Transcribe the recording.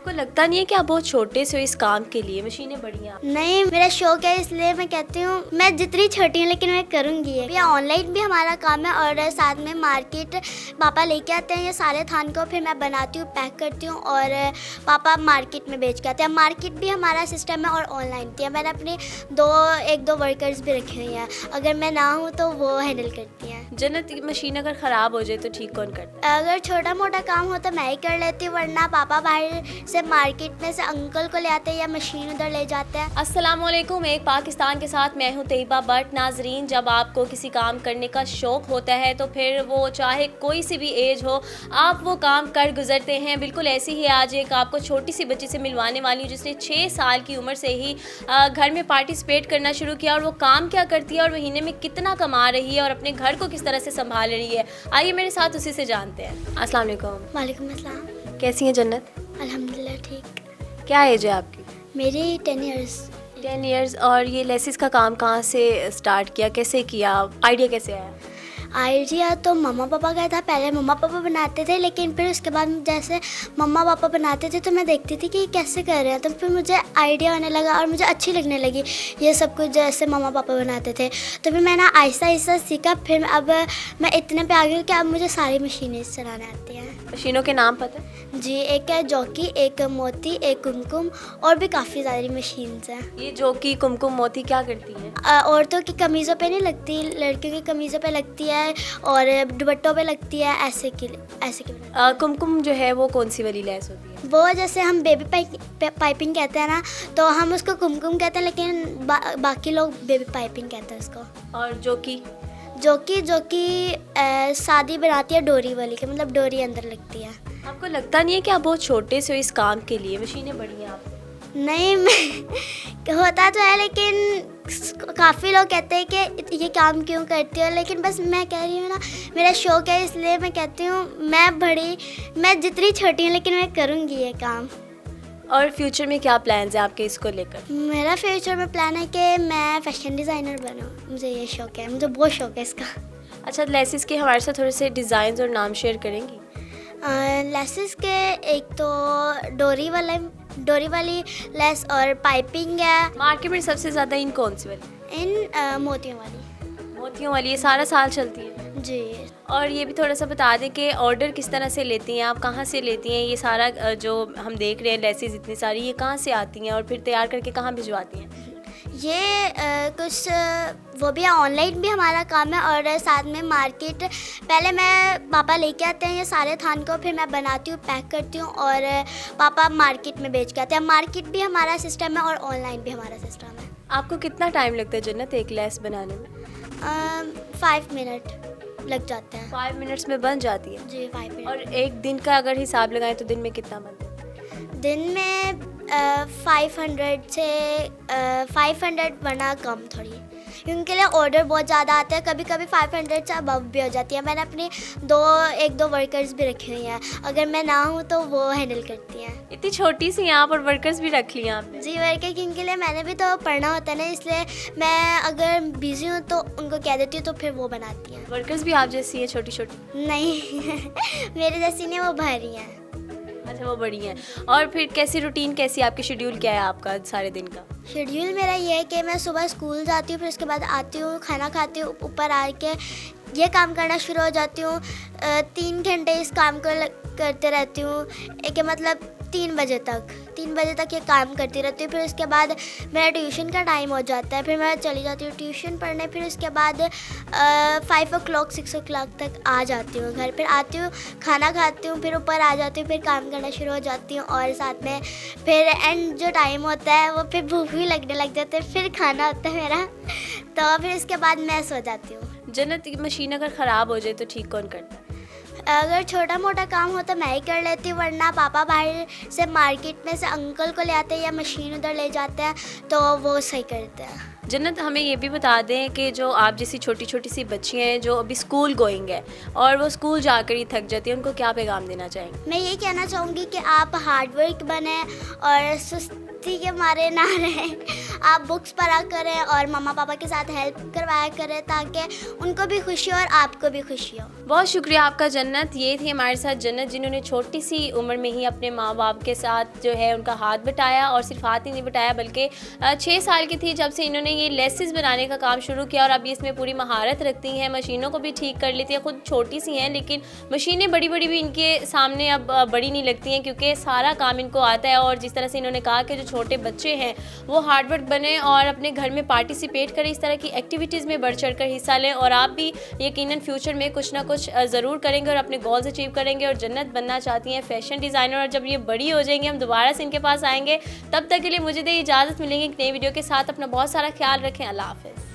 आपको लगता नहीं है कि आप बहुत छोटे से हो इस काम के लिए? मशीनें बड़ी हैं। नहीं, मेरा शौक है इसलिए मैं कहती हूँ मैं जितनी छोटी हूँ लेकिन मैं करूँगी ये ऑनलाइन भी हमारा काम है और साथ में मार्केट पापा लेके आते हैं ये सारे थान को, फिर मैं बनाती हूँ, पैक करती हूँ और पापा मार्केट में बेच के आते हैं। मार्केट भी हमारा सिस्टम है और ऑनलाइन भी है। मैंने अपने एक दो वर्कर्स भी रखे हुए हैं, अगर मैं ना हूँ तो वो हैंडल करती हैं। जन्नत, मशीन अगर ख़राब हो जाए तो ठीक कौन करता है? अगर छोटा मोटा काम हो तो मैं ही कर लेती हूँ, वरना पापा बाहर से मार्केट में से अंकल को ले आते हैं या मशीन उधर ले जाते हैं। अस्सलामुअलैकुम, एक पाकिस्तान के साथ मैं हूँ तैयबा बट। नाजरीन, जब आपको किसी काम करने का शौक़ होता है तो फिर वो चाहे कोई सी भी एज हो, आप वो काम कर गुजरते हैं। बिल्कुल ऐसे ही आज एक आपको छोटी सी बच्ची से मिलवाने वाली हूँ जिसने 6 साल की उम्र से ही घर में पार्टिसिपेट करना शुरू किया, और वो काम क्या करती है और महीने में कितना कमा रही है और अपने घर को किस तरह से संभाल रही है। आइए मेरे साथ उसी से जानते हैं। अस्सलाम वालेकुम। वालेकुम अस्सलाम। कैसी हैं जन्नत? अल्हम्दुलिल्लाह ठीक। क्या एज है आपकी? मेरी 10 ईयर्स। 10 ईयर्स। और ये लेसिस का काम कहाँ से स्टार्ट किया, कैसे किया, आइडिया कैसे आया? आइडिया तो मम्मा पापा का था। पहले मम्मा पापा बनाते थे, लेकिन फिर उसके बाद जैसे मम्मा पापा बनाते थे तो मैं देखती थी कि ये कैसे कर रहे हैं, तो फिर मुझे आइडिया आने लगा और मुझे अच्छी लगने लगी ये सब कुछ जैसे मम्मा पापा बनाते थे। तो फिर मैंने आहिस्ता आहिस्ता सीखा। फिर अब मैं इतने पे आ गई कि अब मुझे सारी मशीनें चलाने आती हैं। मशीनों के नाम पता है? जी, एक है जॉकी, एक मोती, एक कुमकुम, और भी काफ़ी सारी मशीन्स हैं। ये जॉकी, कुमकुम, मोती क्या करती हैं? औरतों की कमीज़ों पे नहीं लगती, लड़कियों की कमीज़ों पे लगती है और दुपट्टों पे लगती है, ऐसे के। कुमकुम जो है वो कौन सी वाली लेस होती है? वो जैसे हम बेबी पाइपिंग कहते हैं ना, तो हम उसको कुमकुम कहते हैं, लेकिन बाकी लोग बेबी पाइपिंग कहते हैं उसको। और जॉकी? जॉकी शादी बनाती है डोरी वाली के, मतलब डोरी अंदर लगती है। आपको लगता नहीं है कि आप बहुत छोटे से हो इस काम के लिए? मशीनें बड़ी हैं आप। नहीं, मैं होता तो है, लेकिन काफ़ी लोग कहते हैं कि ये काम क्यों करती हो, लेकिन बस मैं कह रही हूँ ना, मेरा शौक है इसलिए मैं कहती हूँ मैं जितनी छोटी हूँ लेकिन मैं करूँगी ये काम। और फ्यूचर में क्या प्लान्स हैं आपके इसको लेकर? मेरा फ्यूचर में प्लान है कि मैं फैशन डिज़ाइनर बनूँ। मुझे ये शौक है, मुझे बहुत शौक है इसका। अच्छा, लेसिस के हमारे साथ थोड़े से डिज़ाइन और नाम शेयर करेंगी? लेसेस के एक तो डोरी वाली लेस और पाइपिंग है। मार्केट में सबसे ज़्यादा इन कौन सी वाली? इन मोतियों वाली। मोतियों वाली ये सारा साल चलती है? जी। और ये भी थोड़ा सा बता दें कि ऑर्डर किस तरह से लेती हैं आप, कहाँ से लेती हैं? ये सारा जो हम देख रहे हैं लेसिस इतनी सारी, ये कहाँ से आती हैं और फिर तैयार करके कहाँ भिजवाती हैं? ये कुछ वो भी है, ऑनलाइन भी हमारा काम है और साथ में मार्केट। पहले मैं पापा लेके आते हैं ये सारे थान को, फिर मैं बनाती हूँ, पैक करती हूँ और पापा मार्केट में बेच के आते हैं। मार्केट भी हमारा सिस्टम है और ऑनलाइन भी हमारा सिस्टम है। आपको कितना टाइम लगता है जन्नत एक लेस बनाने में? 5 मिनट लग जाते हैं। 5 मिनट्स में बन जाती है? जी, 5 मिनट। और एक दिन का अगर हिसाब लगाएं तो दिन में कितना बनता है? दिन में 500 वरना कम थोड़ी, उनके लिए ऑर्डर बहुत ज़्यादा आते हैं। कभी कभी 500 से अबव भी हो जाती है। मैंने अपनी एक दो वर्कर्स भी रखे हुए हैं, अगर मैं ना हूँ तो वो हैंडल करती हैं। इतनी छोटी सी यहाँ पर वर्कर्स भी रख लिया आपने? जी, वर्कर जिनके लिए मैंने भी तो पढ़ना होता है ना, इसलिए मैं अगर बिज़ी हूँ तो उनको कह देती हूँ तो फिर वो बनाती हैं। वर्कर्स भी आप जैसी है छोटी छोटी? नहीं मेरे जैसी नहीं, वो भारी हैं। अच्छा, वो बड़ी हैं। और फिर कैसी रूटीन, कैसी आपकी शेड्यूल क्या है आपका सारे दिन का? शेड्यूल मेरा ये है कि मैं सुबह स्कूल जाती हूँ, फिर उसके बाद आती हूँ, खाना खाती हूँ, ऊपर आके ये काम करना शुरू हो जाती हूँ। 3 घंटे इस काम को करते रहती हूँ, एक मतलब 3 बजे तक ये काम करती रहती हूँ। फिर उसके बाद मेरा ट्यूशन का टाइम हो जाता है, फिर मैं चली जाती हूँ ट्यूशन पढ़ने। फिर उसके बाद 5 o'clock 6 o'clock तक आ जाती हूँ घर। फिर आती हूँ, खाना खाती हूँ, फिर ऊपर आ जाती हूँ, फिर काम करना शुरू हो जाती हूँ। और साथ में फिर एंड जो टाइम होता है वो फिर भूख भी लगने लग जाती है, फिर खाना होता है मेरा, तो फिर उसके बाद मैं सो जाती हूँ। जन्नत, मशीन अगर ख़राब हो जाए तो ठीक कौन करता है? अगर छोटा मोटा काम हो तो मैं ही कर लेती हूँ, वरना पापा बाहर से मार्केट में से अंकल को ले आते हैं या मशीन उधर ले जाते हैं, तो वो सही करते हैं। जन्नत, हमें ये भी बता दें कि जो आप जैसी छोटी छोटी सी बच्चियाँ हैं जो अभी स्कूल गोइंग है और वो स्कूल जाकर ही थक जाती हैं, उनको क्या पैगाम देना चाहेंगे? मैं ये कहना चाहूँगी कि आप हार्ड वर्क बने और सुस्ती के मारे ना रहें। आप बुक्स पढ़ा करें और मम्मा पापा के साथ हेल्प करवाया करें ताकि उनको भी खुशी हो और आपको भी खुशी हो। बहुत शुक्रिया आपका जन्नत। ये थी हमारे साथ जन्नत, जिन्होंने छोटी सी उम्र में ही अपने माँ बाप के साथ जो है उनका हाथ बटाया, और सिर्फ हाथ ही नहीं बटाया बल्कि 6 साल की थी जब से इन्होंने ये लेसेस बनाने का काम शुरू किया, और अब इसमें पूरी महारत रखती हैं, मशीनों को भी ठीक कर लेती हैं। खुद छोटी सी हैं लेकिन मशीनें बड़ी बड़ी भी इनके सामने अब बड़ी नहीं लगती हैं, क्योंकि सारा काम इनको आता है। और जिस तरह से इन्होंने कहा कि जो छोटे बच्चे हैं वो हार्ड वर्क बने और अपने घर में पार्टिसिपेट करें, इस तरह की एक्टिविटीज़ में बढ़ चढ़ कर हिस्सा लें, और आप भी यकीनन फ्यूचर में कुछ ना कुछ ज़रूर करेंगे और अपने गोल्स अचीव करेंगे। और जन्नत बनना चाहती हैं फैशन डिज़ाइनर, और जब ये बड़ी हो जाएंगी हम दोबारा से इनके पास आएंगे। तब तक के लिए मुझे दे इजाज़त, मिलेंगे एक नई वीडियो के साथ। अपना बहुत सारा ख्याल रखें। अल्लाह हाफ़िज़।